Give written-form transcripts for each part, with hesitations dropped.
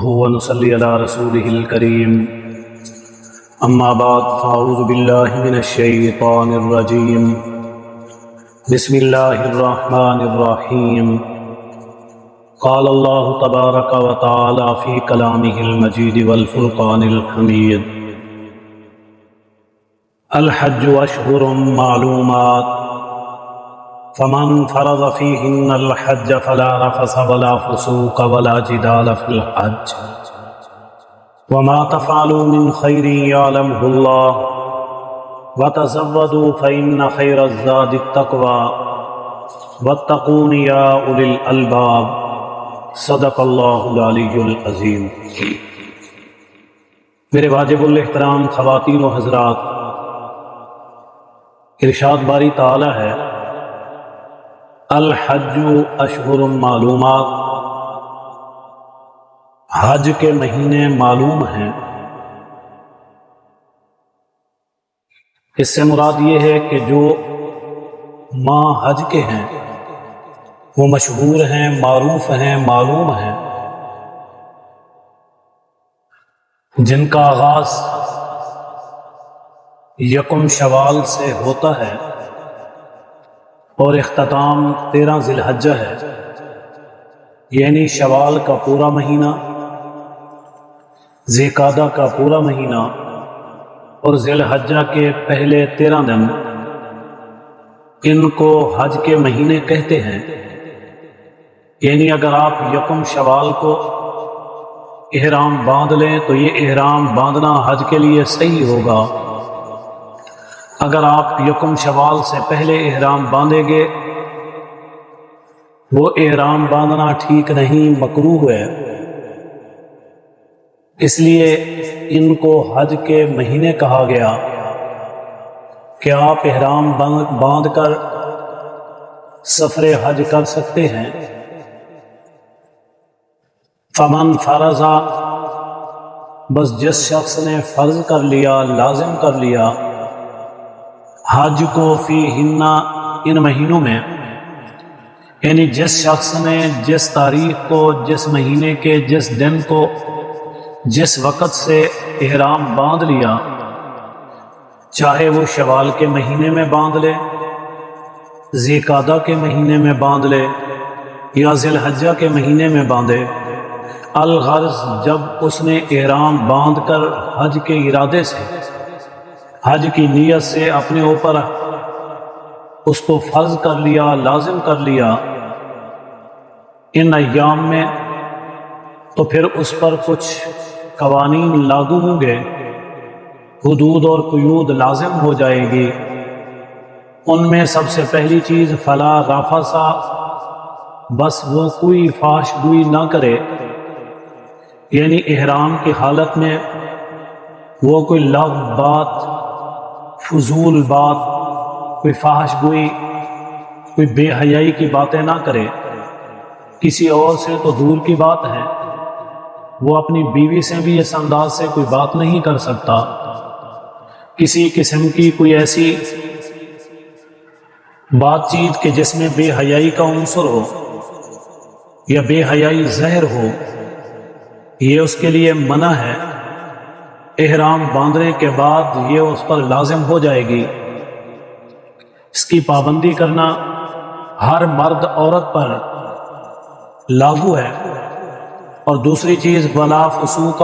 ونصلي على رسوله الكريم أما بعد فأعوذ بالله من الشيطان الرجيم بسم الله الرحمن الرحيم قال الله تبارك وتعالى في كلامه المجيد والفرقان الحميد الحج أشهر معلومات فمن فرض فيهن الحج فلا رفث ولا فسوق ولا جدال في الحج وما تفعلوا من خير يعلمه الله وتزودوا فإن خير الزاد التقوى واتقون يا أولي الألباب صدق اللہ العلی العظیم۔ میرے واجب الاحترام خواتین و حضرات، ارشاد باری تعالی ہے الحج اشہر معلومات، حج کے مہینے معلوم ہیں۔ اس سے مراد یہ ہے کہ جو ماہ حج کے ہیں وہ مشہور ہیں، معروف ہیں، معلوم ہیں، جن کا آغاز یکم شوال سے ہوتا ہے اور اختتام 13 ذی الحجہ ہے، یعنی شوال کا پورا مہینہ، ذی القعدہ کا پورا مہینہ اور ذی الحجہ کے پہلے 13 دن، ان کو حج کے مہینے کہتے ہیں۔ یعنی اگر آپ یکم شوال کو احرام باندھ لیں تو یہ احرام باندھنا حج کے لیے صحیح ہوگا۔ اگر آپ یکم شوال سے پہلے احرام باندھیں گے وہ احرام باندھنا ٹھیک نہیں، مکروہ ہے۔ اس لیے ان کو حج کے مہینے کہا گیا کہ آپ احرام باندھ کر سفر حج کر سکتے ہیں۔ فمن فرضا، بس جس شخص نے فرض کر لیا، لازم کر لیا حج کو فیہن، ان مہینوں میں، یعنی جس شخص نے جس تاریخ کو، جس مہینے کے جس دن کو، جس وقت سے احرام باندھ لیا، چاہے وہ شوال کے مہینے میں باندھ لے، ذی القعدہ کے مہینے میں باندھ لے یا ذی الحجہ کے مہینے میں باندھے، الغرض جب اس نے احرام باندھ کر حج کے ارادے سے، حج کی نیت سے اپنے اوپر اس کو فرض کر لیا، لازم کر لیا ان ایام میں، تو پھر اس پر کچھ قوانین لاگو ہوں گے، حدود اور قیود لازم ہو جائے گی۔ ان میں سب سے پہلی چیز فلا رفث، بس وہ کوئی فحش گوئی نہ کرے، یعنی احرام کی حالت میں وہ کوئی لغو بات، فضول بات، کوئی فحش گوئی، کوئی بے حیائی کی باتیں نہ کرے۔ کسی اور سے تو دور کی بات ہے، وہ اپنی بیوی سے بھی اس انداز سے کوئی بات نہیں کر سکتا۔ کسی قسم کی کوئی ایسی بات چیت کہ جس میں بے حیائی کا عنصر ہو یا بے حیائی زہر ہو، یہ اس کے لیے منع ہے۔ احرام باندھنے کے بعد یہ اس پر لازم ہو جائے گی۔ اس کی پابندی کرنا ہر مرد عورت پر لاگو ہے۔ اور دوسری چیز ولا فسوق،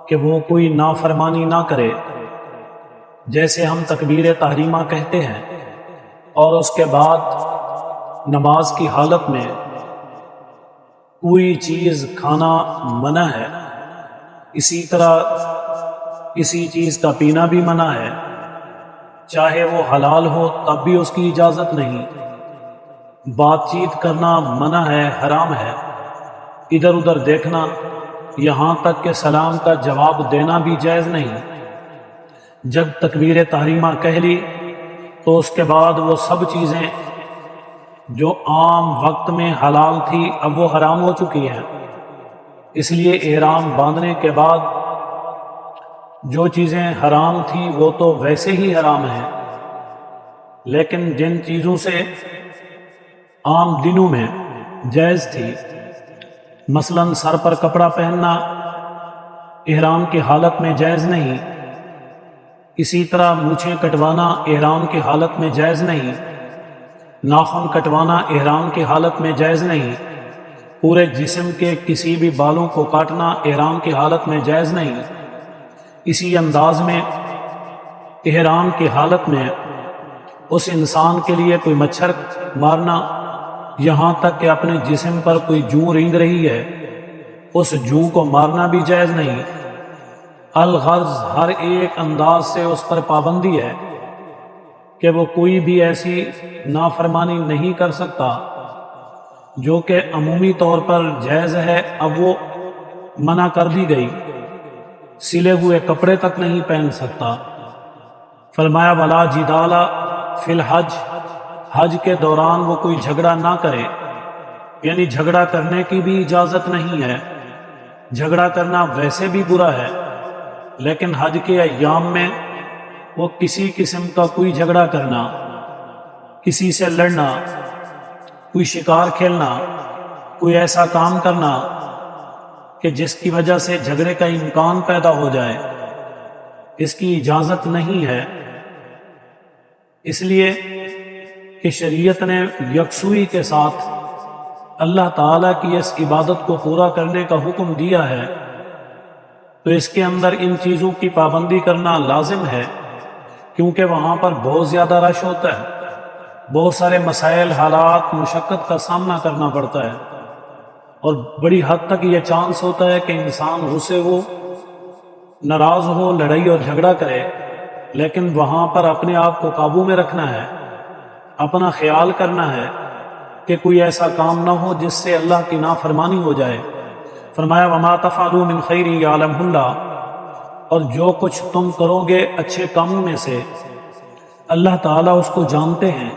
کہ وہ کوئی نافرمانی نہ کرے، جیسے ہم تکبیر تحریمہ کہتے ہیں اور اس کے بعد نماز کی حالت میں کوئی چیز کھانا منع ہے، اسی طرح کسی چیز کا پینا بھی منع ہے، چاہے وہ حلال ہو تب بھی اس کی اجازت نہیں۔ بات چیت کرنا منع ہے، حرام ہے۔ ادھر ادھر دیکھنا، یہاں تک کہ سلام کا جواب دینا بھی جائز نہیں۔ جب تکبیر تحریمہ کہہ لی تو اس کے بعد وہ سب چیزیں جو عام وقت میں حلال تھی اب وہ حرام ہو چکی ہیں۔ اس لیے احرام باندھنے کے بعد جو چیزیں حرام تھیں وہ تو ویسے ہی حرام ہیں، لیکن جن چیزوں سے عام دنوں میں جائز تھی، مثلاً سر پر کپڑا پہننا احرام کی حالت میں جائز نہیں، اسی طرح مونچھیں کٹوانا احرام کی حالت میں جائز نہیں، ناخن کٹوانا احرام کی حالت میں جائز نہیں، پورے جسم کے کسی بھی بالوں کو کاٹنا احرام کی حالت میں جائز نہیں۔ اسی انداز میں احرام کی حالت میں اس انسان کے لیے کوئی مچھر مارنا، یہاں تک کہ اپنے جسم پر کوئی جوں رینگ رہی ہے اس جوں کو مارنا بھی جائز نہیں۔ الغرض ہر ایک انداز سے اس پر پابندی ہے کہ وہ کوئی بھی ایسی نافرمانی نہیں کر سکتا جو کہ عمومی طور پر جائز ہے، اب وہ منع کر دی گئی۔ سلے ہوئے کپڑے تک نہیں پہن سکتا۔ فرمایا ولا جدال فی الحج، حج کے دوران وہ کوئی جھگڑا نہ کرے، یعنی جھگڑا کرنے کی بھی اجازت نہیں ہے۔ جھگڑا کرنا ویسے بھی برا ہے، لیکن حج کے ایام میں وہ کسی قسم کا کوئی جھگڑا کرنا، کسی سے لڑنا، کوئی شکار کھیلنا، کوئی ایسا کام کرنا کہ جس کی وجہ سے جھگڑے کا امکان پیدا ہو جائے، اس کی اجازت نہیں ہے۔ اس لیے کہ شریعت نے یکسوئی کے ساتھ اللہ تعالیٰ کی اس عبادت کو پورا کرنے کا حکم دیا ہے، تو اس کے اندر ان چیزوں کی پابندی کرنا لازم ہے، کیونکہ وہاں پر بہت زیادہ رش ہوتا ہے، بہت سارے مسائل، حالات، مشقت کا سامنا کرنا پڑتا ہے، اور بڑی حد تک یہ چانس ہوتا ہے کہ انسان غصے ہو، ناراض ہو، لڑائی اور جھگڑا کرے، لیکن وہاں پر اپنے آپ کو قابو میں رکھنا ہے، اپنا خیال کرنا ہے کہ کوئی ایسا کام نہ ہو جس سے اللہ کی نافرمانی ہو جائے۔ فرمایا وما تفعلوا من خیر یعلمہ اللہ، اور جو کچھ تم کرو گے اچھے کاموں میں سے اللہ تعالیٰ اس کو جانتے ہیں،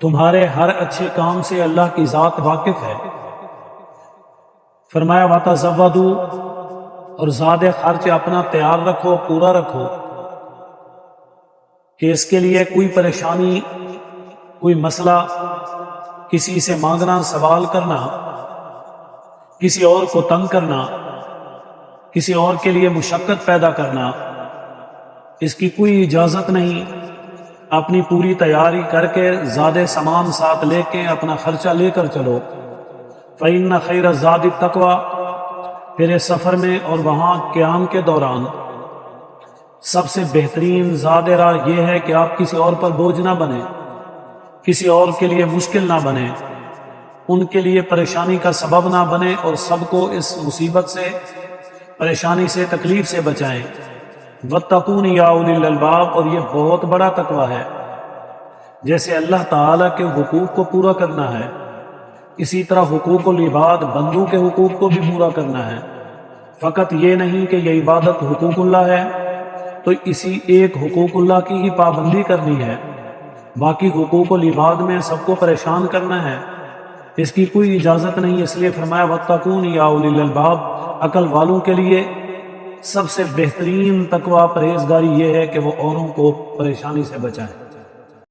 تمہارے ہر اچھے کام سے اللہ کی ذات واقف ہے۔ فرمایا وتزودوا، اور زاد خرچ اپنا تیار رکھو، پورا رکھو، کہ اس کے لیے کوئی پریشانی، کوئی مسئلہ، کسی سے مانگنا، سوال کرنا، کسی اور کو تنگ کرنا، کسی اور کے لیے مشقت پیدا کرنا، اس کی کوئی اجازت نہیں۔ اپنی پوری تیاری کر کے زیادہ سامان ساتھ لے کے اپنا خرچہ لے کر چلو۔ فَإِنَّ خَيْرَ الزَّادِ التَّقْوَىٰ، پھر اس سفر میں اور وہاں قیام کے دوران سب سے بہترین زاد راہ یہ ہے کہ آپ کسی اور پر بوجھ نہ بنیں، کسی اور کے لیے مشکل نہ بنے، ان کے لیے پریشانی کا سبب نہ بنے، اور سب کو اس مصیبت سے، پریشانی سے، تکلیف سے بچائیں۔ وَاتَّقُونِ يَا أُولِي الْأَلْبَابِ، اور یہ بہت بڑا تقویٰ ہے۔ جیسے اللہ تعالیٰ کے حقوق کو پورا کرنا ہے، اسی طرح حقوق العباد، بندوں کے حقوق کو بھی پورا کرنا ہے۔ فقط یہ نہیں کہ یہ عبادت حقوق اللہ ہے تو اسی ایک حقوق اللہ کی ہی پابندی کرنی ہے، باقی حقوق العباد میں سب کو پریشان کرنا ہے، اس کی کوئی اجازت نہیں۔ اس لیے فرمایا وَاتَّقُونِ يَا أُولِي الْأَلْبَابِ، عقل والوں کے لیے سب سے بہترین تقویٰ، پرہیزگاری یہ ہے کہ وہ اوروں کو پریشانی سے بچائیں۔